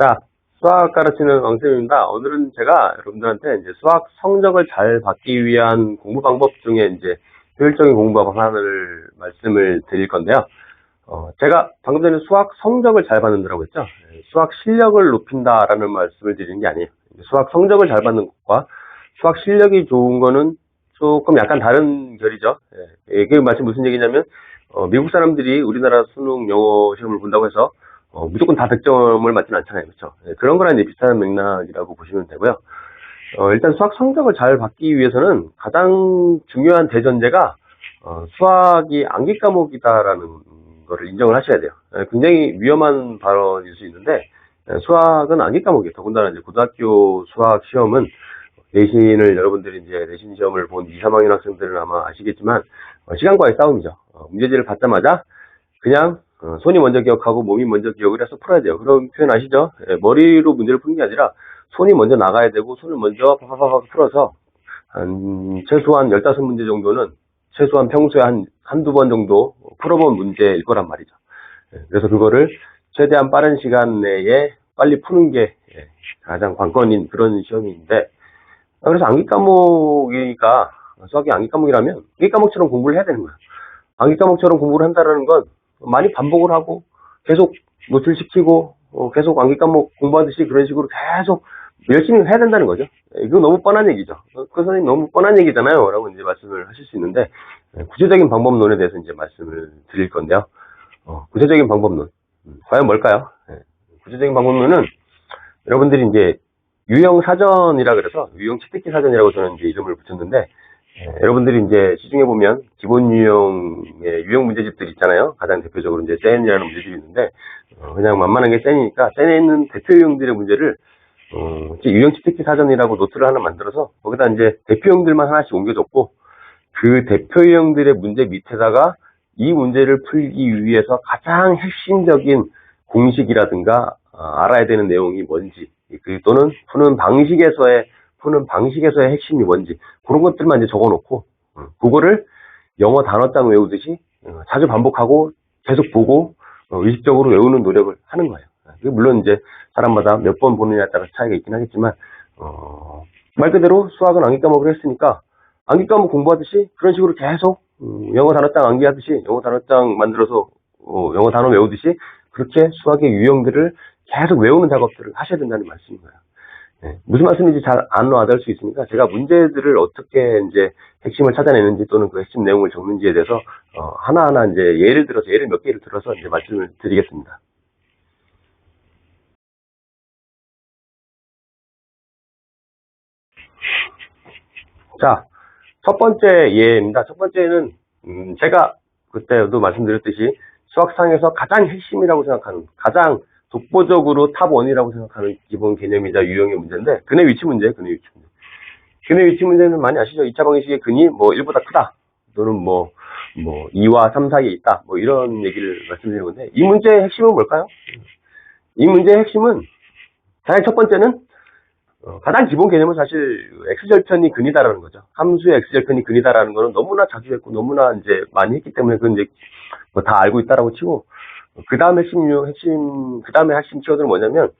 자, 수학 가르치는 왕쌤입니다. 오늘은 제가 여러분들한테 이제 수학 성적을 잘 받기 위한 공부 방법 중에 이제 효율적인 공부 방법 하나를 말씀을 드릴 건데요. 제가 방금 전에 수학 성적을 잘 받는다고 했죠. 수학 실력을 높인다라는 말씀을 드리는 게 아니에요. 수학 성적을 잘 받는 것과 수학 실력이 좋은 거는 조금 약간 다른 결이죠. 이게 마치 무슨 얘기냐면, 미국 사람들이 우리나라 수능 영어 시험을 본다고 해서 무조건 다 100점을 맞지는 않잖아요. 그렇죠? 그런 거랑 이제 비슷한 맥락이라고 보시면 되고요. 일단 수학 성적을 잘 받기 위해서는 가장 중요한 대전제가 수학이 암기 과목이다라는 거를 인정을 하셔야 돼요. 굉장히 위험한 발언일 수 있는데, 수학은 암기 과목이에요. 더군다나 이제 고등학교 수학 시험은 내신을 여러분들이 이제 내신 시험을 본 2, 3학년 학생들은 아마 아시겠지만 시간과의 싸움이죠. 문제지를 받자마자 그냥 손이 먼저 기억하고 몸이 먼저 기억을 해서 풀어야 돼요. 그런 표현 아시죠? 머리로 문제를 푸는 게 아니라 손이 먼저 나가야 되고 손을 먼저 파파파파 풀어서 최소한 15문제 정도는 최소한 평소에 한두 번 정도 풀어본 문제일 거란 말이죠. 그래서 그거를 최대한 빠른 시간 내에 빨리 푸는 게 가장 관건인 그런 시험인데, 그래서 암기 과목이니까 수학이 암기 과목이라면 암기 과목처럼 공부를 해야 되는 거예요. 암기 과목처럼 공부를 한다는 건 많이 반복을 하고 계속 노출시키고 계속 암기 과목 공부하듯이 그런 식으로 계속 열심히 해야 된다는 거죠. 이거 너무 뻔한 얘기죠. 그 선생님 너무 뻔한 얘기잖아요 라고 이제 말씀을 하실 수 있는데, 구체적인 방법론에 대해서 이제 말씀을 드릴 건데요. 구체적인 방법론 과연 뭘까요? 구체적인 방법론은 여러분들이 이제 유형 사전이라 그래서 유형 치트키 사전이라고 저는 이제 이름을 붙였는데, 여러분들이 이제 시중에 보면 기본 유형의 유형 문제집들 있잖아요. 가장 대표적으로 이제 센이라는 문제집이 있는데, 그냥 만만한 게 센이니까 센에 있는 대표 유형들의 문제를 유형 치트키 사전이라고 노트를 하나 만들어서 거기다 이제 대표 유형들만 하나씩 옮겨줬고, 그 대표 유형들의 문제 밑에다가 이 문제를 풀기 위해서 가장 핵심적인 공식이라든가 알아야 되는 내용이 뭔지, 또는 푸는 방식에서의 핵심이 뭔지, 그런 것들만 이제 적어놓고, 그거를 영어 단어장 외우듯이 자주 반복하고 계속 보고 의식적으로 외우는 노력을 하는 거예요. 물론 이제 사람마다 몇 번 보느냐에 따라 차이가 있긴 하겠지만, 말 그대로 수학은 암기 과목을 했으니까 암기 과목 공부하듯이 그런 식으로 계속 영어 단어장 암기하듯이 영어 단어장 만들어서 영어 단어 외우듯이 그렇게 수학의 유형들을 계속 외우는 작업들을 하셔야 된다는 말씀인 거예요. 무슨 말씀인지 잘 안 와닿을 수 있으니까 제가 문제들을 어떻게 이제 핵심을 찾아내는지 또는 그 핵심 내용을 적는지에 대해서 하나하나 이제 예를 몇 개를 들어서 이제 말씀을 드리겠습니다. 자, 첫 번째 예입니다. 첫 번째는 제가 그때도 말씀드렸듯이 수학상에서 가장 핵심이라고 생각하는, 가장 독보적으로 탑1이라고 생각하는 기본 개념이자 유형의 문제인데, 근의 위치 문제예요. 근의 위치 문제. 근의 위치 문제는 많이 아시죠? 2차 방정식의 근이 뭐 1보다 크다, 또는 뭐 2와 3 사이에 있다, 뭐 이런 얘기를 말씀드리는 건데, 이 문제의 핵심은 뭘까요? 이 문제의 핵심은 가장 첫 번째는 가장 기본 개념은 사실 x절편이 근이다라는 거죠. 함수의 x절편이 근이다라는 거는 너무나 자주 했고 너무나 이제 많이 했기 때문에 그건 이제 뭐 다 알고 있다라고 치고, 그 다음 그 다음에 핵심 키워드는 뭐냐면,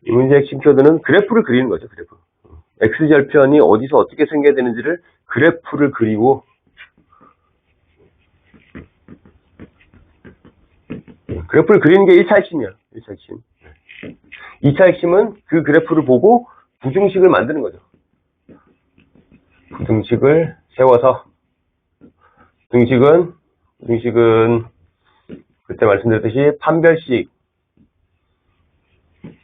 이 문제의 핵심 키워드는 그래프를 그리는 거죠. 그래프. x절편이 어디서 어떻게 생겨야 되는지를 그래프를 그리고, 그래프를 그리는 게 1차 핵심이에요. 1차 핵심. 2차 핵심은 그 그래프를 보고 부등식을 만드는 거죠. 부등식을 세워서, 부등식은 그때 말씀드렸듯이 판별식,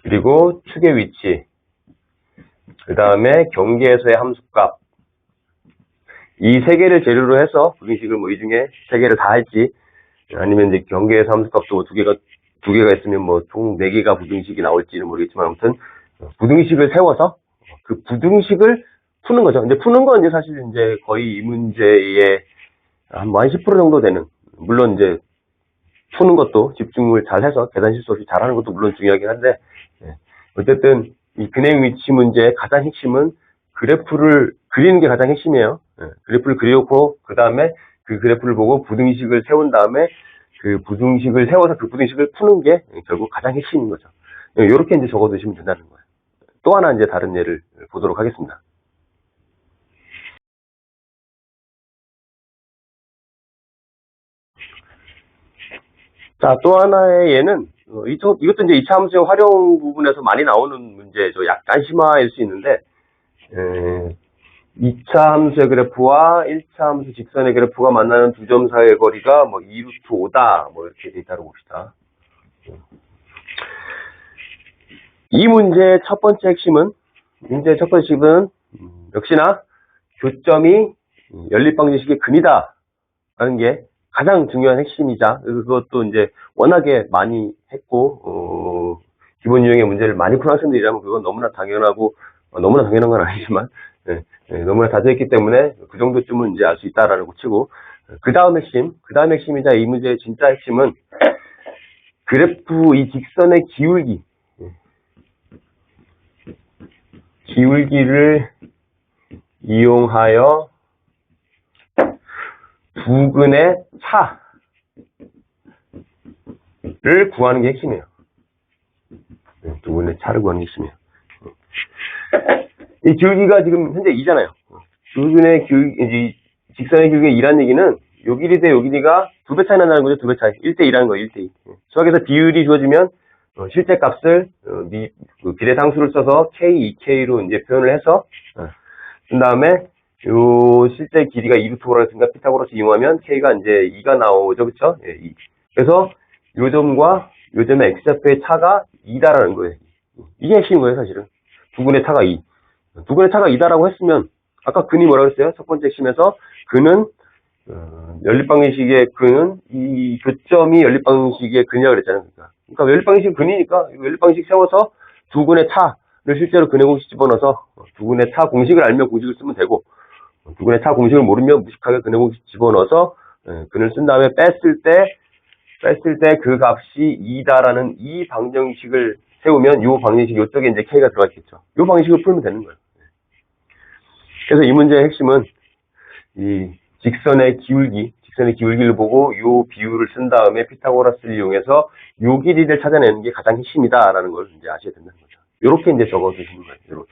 그리고 축의 위치, 그 다음에 경계에서의 함수값, 이 세 개를 재료로 해서 부등식을 뭐 이 중에 세 개를 다 할지, 아니면 이제 경계에서 함수값도 두 개가 있으면 뭐 총 4개가 부등식이 나올지는 모르겠지만, 아무튼 부등식을 세워서 그 부등식을 푸는 거죠. 근데 푸는 건 이제 사실 이제 거의 이 문제의 한 10% 정도 되는, 물론 이제 푸는 것도 집중을 잘 해서 계산 실수 없이 잘하는 것도 물론 중요하긴 한데, 어쨌든 이 근의 위치 문제의 가장 핵심은 그래프를 그리는 게 가장 핵심이에요. 그래프를 그려놓고 그 다음에 그 그래프를 보고 부등식을 세운 다음에 그 부등식을 세워서 그 부등식을 푸는 게 결국 가장 핵심인 거죠. 이렇게 이제 적어두시면 된다는 거예요. 또 하나 이제 다른 예를 보도록 하겠습니다. 자, 또 하나의 예는, 이것도 이제 2차 함수의 활용 부분에서 많이 나오는 문제죠. 약간 심화일 수 있는데, 2차 함수의 그래프와 1차 함수 직선의 그래프가 만나는 두 점 사이의 거리가 뭐 2루트 5다. 뭐 이렇게 돼 있다고 봅시다. 이 문제의 첫 번째 핵심은, 역시나 교점이 연립방정식의 근이다. 라는 게 가장 중요한 핵심이자, 그것도 이제 워낙에 많이 했고, 기본 유형의 문제를 많이 푼 학생들이라면 그건 너무나 당연하고, 너무나 당연한 건 아니지만, 너무나 자주 했기 때문에 그 정도쯤은 이제 알 수 있다라고 치고, 그 다음 핵심이자 이 문제의 진짜 핵심은 그래프 이 직선의 기울기를 이용하여 부근의 차를 구하는 게 핵심이에요. 부근의 차를 구하는 게 핵심이에요. 이 기울기가 지금 현재 2잖아요. 부근의 직선의 기울기가 2라는 얘기는 요 길이 대 요 길이가 2배 차이 난다는 거죠. 2배 차이. 1대2라는 거예요. 1대2. 수학에서 비율이 주어지면 실제 값을 비례상수를 써서 K, 2K로 이제 표현을 해서 그 다음에 요 실제 길이가 2루트 5라든가 피타고라스 이용하면 K가 이제 2가 나오죠. 그쵸? 예, 2. 그래서 요 점과 요 점의 X좌표의 차가 2다라는 거예요. 이게 핵심인 거예요, 사실은. 두근의 차가 2. 두근의 차가 2다라고 했으면, 아까 근이 뭐라고 했어요? 첫 번째 핵심에서, 근은, 연립방정식의 근은, 이 교점이 연립방정식의 근이라고 그랬잖아요. 그러니까 연립방정식 근이니까, 연립방정식 세워서 두근의 차를 실제로 근의 공식 집어넣어서, 두근의 차 공식을 알면 공식을 쓰면 되고, 두근의 차 공식을 모르면 무식하게 근의 공식 집어넣어서, 근을 쓴 다음에 뺐을 때 그 값이 2다라는 이 방정식을 세우면 요 방정식 요쪽에 이제 K가 들어가 있겠죠. 요 방식을 풀면 되는 거예요. 그래서 이 문제의 핵심은 이 직선의 기울기를 보고 요 비율을 쓴 다음에 피타고라스를 이용해서 요 길이를 찾아내는 게 가장 핵심이다라는 걸 이제 아셔야 된다는 거죠. 요렇게 이제 적어두시는 거예요.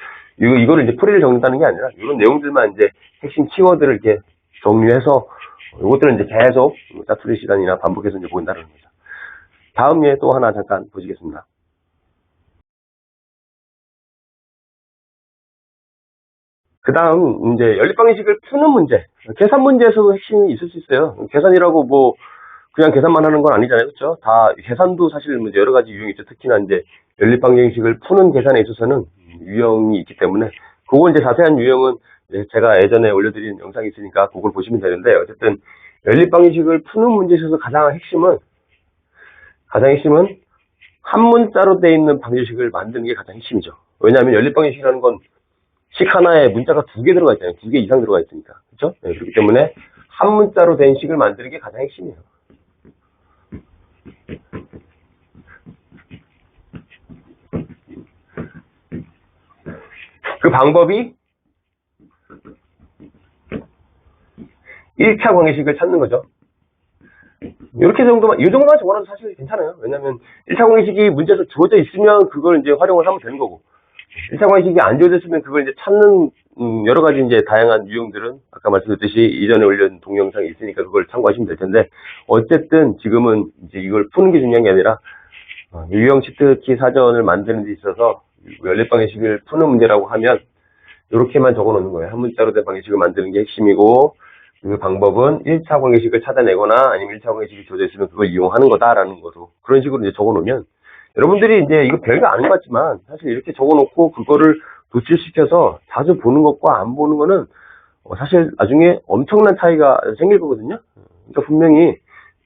이거를 이제 풀이를 적는다는 게 아니라 이런 내용들만 이제 핵심 키워드를 이렇게 정리해서 이것들은 이제 계속 짜투리 시간이나 반복해서 이제 보인다는 거죠. 다음 예 또 하나 잠깐 보시겠습니다. 그 다음 이제 연립방정식을 푸는 문제, 계산 문제에서도 핵심이 있을 수 있어요. 계산이라고 뭐 그냥 계산만 하는 건 아니잖아요, 그렇죠? 다 계산도 사실 문제 여러 가지 유형이 있죠. 특히나 이제 연립방정식을 푸는 계산에 있어서는 유형이 있기 때문에 그거 이제 자세한 유형은 제가 예전에 올려드린 영상이 있으니까 그걸 보시면 되는데, 어쨌든 연립방정식을 푸는 문제에 있어서 가장 핵심은 한 문자로 되어 있는 방정식을 만드는 게 가장 핵심이죠. 왜냐하면 연립방정식이라는 건 식 하나에 문자가 2개 들어가 있잖아요. 2개 이상 들어가 있으니까. 그렇죠? 네, 그렇기 때문에 한 문자로 된 식을 만드는 게 가장 핵심이에요. 그 방법이 1차 방정식을 찾는 거죠. 이 정도만 적어놔도 사실 괜찮아요. 왜냐면 1차 방정식이 문제에서 주어져 있으면 그걸 이제 활용을 하면 되는 거고, 1차 방정식이 안 주어져 있으면 그걸 이제 찾는 여러 가지 이제 다양한 유형들은 아까 말씀드렸듯이 이전에 올린 동영상이 있으니까 그걸 참고하시면 될 텐데, 어쨌든 지금은 이제 이걸 푸는 게 중요한 게 아니라 유형 치트키 사전을 만드는 데 있어서 연립방정식을 푸는 문제라고 하면 이렇게만 적어 놓는 거예요. 한 문자로 된 방정식을 만드는 게 핵심이고, 그 방법은 1차 방정식을 찾아내거나 아니면 1차 방정식이 주어져 있으면 그걸 이용하는 거다라는 거로, 그런 식으로 이제 적어 놓으면 여러분들이 이제 이거 별거 아닌 것 같지만 사실 이렇게 적어 놓고 그거를 도출시켜서 자주 보는 것과 안 보는 거는 사실 나중에 엄청난 차이가 생길 거거든요. 그러니까 분명히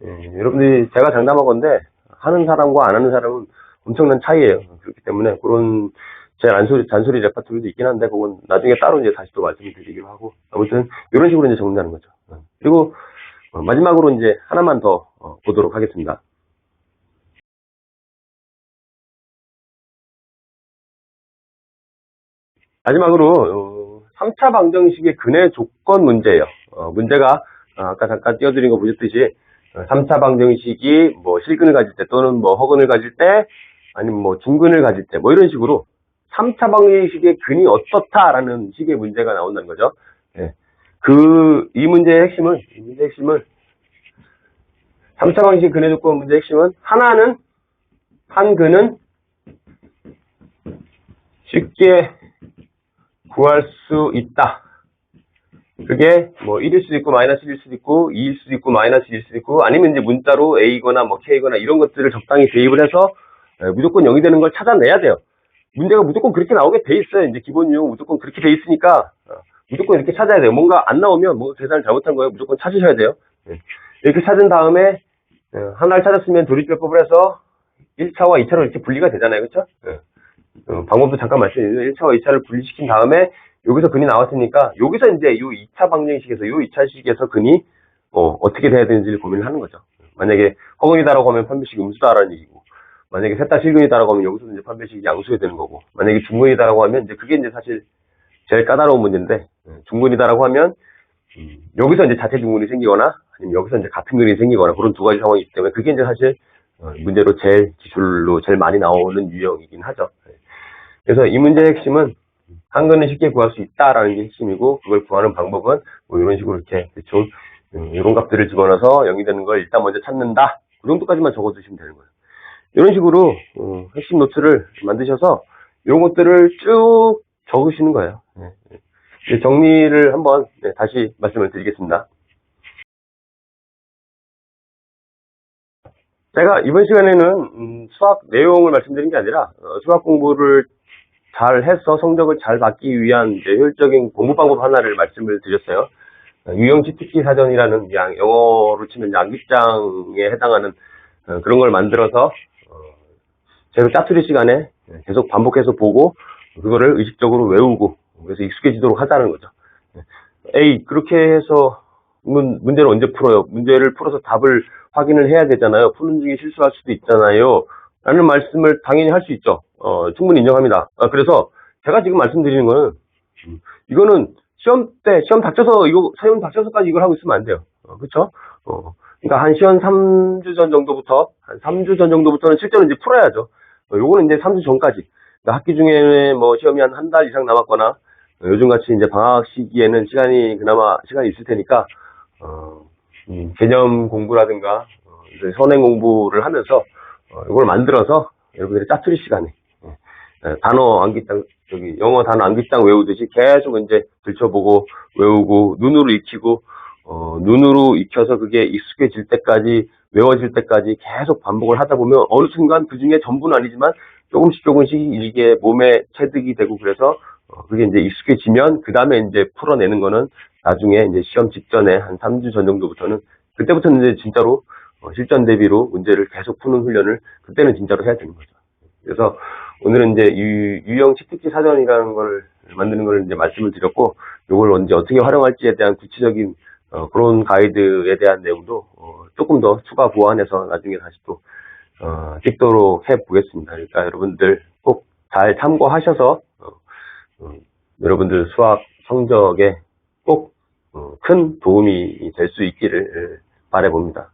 여러분들이 제가 장담하건대 하는 사람과 안 하는 사람은 엄청난 차이예요. 그렇기 때문에 그런 제 잔소리 레파토리도 있긴 한데 그건 나중에 따로 이제 다시 또 말씀을 드리기로 하고, 아무튼 이런 식으로 이제 정리하는 거죠. 그리고 마지막으로 이제 하나만 더 보도록 하겠습니다. 마지막으로 3차 방정식의 근의 조건 문제예요. 문제가 아까 잠깐 띄워드린 거 보셨듯이 3차 방정식이 뭐 실근을 가질 때 또는 뭐 허근을 가질 때 아니면 뭐 중근을 가질 때, 뭐 이런 식으로 3차 방정식의 근이 어떻다라는 식의 문제가 나온다는 거죠. 예. 이 문제의 핵심은 3차 방정식 근의 조건 문제의 핵심은 한 근은 쉽게 구할 수 있다. 그게 뭐 1일 수도 있고 마이너스 1일 수도 있고 2일 수도 있고 마이너스 1일 수도 있고 아니면 이제 문자로 A거나 뭐 K거나 이런 것들을 적당히 대입을 해서 무조건 0이 되는 걸 찾아내야 돼요. 문제가 무조건 그렇게 나오게 돼 있어요. 이제 기본 유형은 무조건 그렇게 돼 있으니까 무조건 이렇게 찾아야 돼요. 뭔가 안 나오면 뭐 계산을 잘못한 거예요. 무조건 찾으셔야 돼요. 이렇게 찾은 다음에 하나를 찾았으면 조립제법을 해서 1차와 2차로 이렇게 분리가 되잖아요. 그렇죠? 방법도 잠깐 말씀드리면 1차와 2차를 분리시킨 다음에 여기서 근이 나왔으니까 여기서 이제 이 2차 방정식에서 이 2차식에서 근이 어떻게 돼야 되는지를 고민을 하는 거죠. 만약에 허근이다라고 하면 판별식이 음수다라는 얘기고 만약에 셋 다 실근이다라고 하면 여기서 이제 판별식이 양수가 되는 거고 만약에 중근이다라고 하면 이제 그게 이제 사실 제일 까다로운 문제인데 중근이다라고 하면 여기서 이제 자체 중근이 생기거나 아니면 여기서 이제 같은 근이 생기거나 그런 두 가지 상황이 있기 때문에 그게 이제 사실 문제로 기출로 제일 많이 나오는 유형이긴 하죠. 그래서 이 문제의 핵심은 한 근은 쉽게 구할 수 있다라는 게 핵심이고 그걸 구하는 방법은 뭐 이런 식으로 이렇게 대충 이런 값들을 집어넣어서 0이 되는 걸 일단 먼저 찾는다. 그 정도까지만 적어두시면 되는 거예요. 이런 식으로 핵심 노트를 만드셔서 이런 것들을 쭉 적으시는 거예요. 정리를 한번 다시 말씀을 드리겠습니다. 제가 이번 시간에는 수학 내용을 말씀드린 게 아니라 수학 공부를 잘 해서 성적을 잘 받기 위한 이제 효율적인 공부 방법 하나를 말씀을 드렸어요. 유형 치트키 사전이라는 영어로 치면 암기장에 해당하는 그런 걸 만들어서 제가 짜투리 시간에 계속 반복해서 보고 그거를 의식적으로 외우고 그래서 익숙해지도록 하자는 거죠. 그렇게 해서 문제를 언제 풀어요? 문제를 풀어서 답을 확인을 해야 되잖아요. 푸는 중에 실수할 수도 있잖아요. 라는 말씀을 당연히 할 수 있죠. 충분히 인정합니다. 그래서 제가 지금 말씀드리는 거는 이거는 시험 닥쳐서까지 이걸 하고 있으면 안 돼요. 그쵸? 그러니까 한 시험 3주 전 정도부터는 실제로 이제 풀어야죠. 요거는 이제 3주 전까지. 그러니까 학기 중에 뭐 시험이 한 달 이상 남았거나, 요즘같이 이제 방학 시기에는 그나마 시간이 있을 테니까, 개념 공부라든가, 이제 선행 공부를 하면서, 이걸 만들어서 여러분들이 짜투리 시간에, 단어 암기장, 영어 단어 암기장 외우듯이 계속 이제 들춰보고, 외우고, 눈으로 익히고, 눈으로 익혀서 그게 익숙해질 때까지, 외워질 때까지 계속 반복을 하다 보면 어느 순간 그 중에 전부는 아니지만 조금씩 이게 몸에 체득이 되고 그래서 그게 이제 익숙해지면 그 다음에 이제 풀어내는 거는 나중에 이제 시험 직전에 한 3주 전 정도부터는 그때부터는 이제 진짜로 실전 대비로 문제를 계속 푸는 훈련을 그때는 진짜로 해야 되는 거죠. 그래서 오늘은 이제 유형 치트키 사전이라는 걸 만드는 걸 이제 말씀을 드렸고 이걸 언제 어떻게 활용할지에 대한 구체적인 그런 가이드에 대한 내용도 조금 더 추가 보완해서 나중에 다시 또 찍도록 해보겠습니다. 그러니까 여러분들 꼭 잘 참고하셔서 여러분들 수학 성적에 꼭 큰 도움이 될 수 있기를 바라봅니다.